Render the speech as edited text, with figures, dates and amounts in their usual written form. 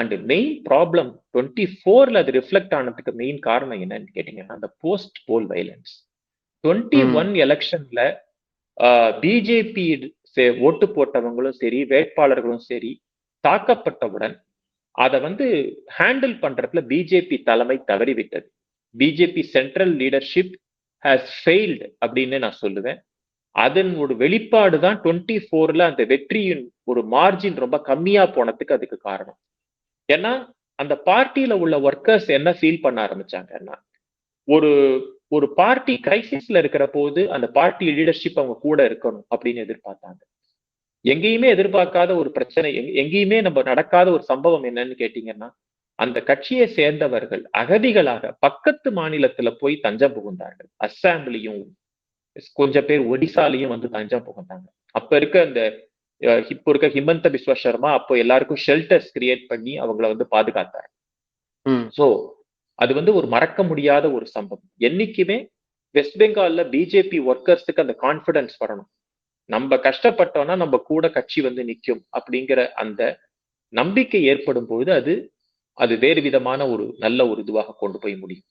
And main problem 24ல அது reflect ஆனதுக்கு main காரணம் என்னன்னு கேட்டீங்கன்னா அந்த போஸ்ட் போல் வயலன்ஸ். 21 எலெக்ஷன்ல பிஜேபி ஓட்டு போட்டவங்களும் சரி, வேட்பாளர்களும் சரி தாக்கப்பட்டவுடன் அதை ஹேண்டில் பண்றதுல பிஜேபி தலைமை தவறிவிட்டது. BJP central leadership has failed அப்படின்னு நான் சொல்லுவேன். அதன் ஒரு வெளிப்பாடு தான் 24ல அந்த வெற்றியின் ஒரு மார்ஜின் ரொம்ப கம்மியா போனதுக்கு அதுக்கு காரணம். ஏன்னா அந்த பார்ட்டியில உள்ள ஒர்க்கர்ஸ் என்ன ஃபீல் பண்ண ஆரம்பிச்சாங்கன்னா, ஒரு ஒரு பார்ட்டி கிரைசிஸ்ல இருக்கிற போது அந்த பார்ட்டி லீடர்ஷிப் அவங்க கூட இருக்கணும் அப்படின்னு எதிர்பார்த்தாங்க. எங்கேயுமே எதிர்பார்க்காத ஒரு பிரச்சனை, எங்கேயுமே நம்ம நடக்காத ஒரு சம்பவம் என்னன்னு கேட்டீங்கன்னா, அந்த கட்சியை சேர்ந்தவர்கள் அகதிகளாக பக்கத்து மாநிலத்துல போய் தஞ்சம் புகுந்தார்கள். அஸ்ஸாம்லயும் கொஞ்சம் பேர் ஒடிசாலையும் தஞ்சம் புகுந்தாங்க. அப்ப இருக்க அந்த இப்போ இருக்க ஹிமந்த பிஸ்வ சர்மா அப்போ எல்லாருக்கும் ஷெல்டர்ஸ் கிரியேட் பண்ணி அவங்கள பாதுகாத்தார். சோ அது ஒரு மறக்க முடியாத ஒரு சம்பவம். என்னைக்குமே வெஸ்ட் பெங்கால்ல பிஜேபி ஒர்க்கர்ஸுக்கு அந்த கான்பிடன்ஸ் வரணும். நம்ம கஷ்டப்பட்டோம்னா நம்ம கூட கட்சி நிக்கும் அப்படிங்கிற அந்த நம்பிக்கை ஏற்படும் பொழுது அது வேறு விதமான ஒரு நல்ல ஒரு இதுவாக கொண்டு போய் முடியும்.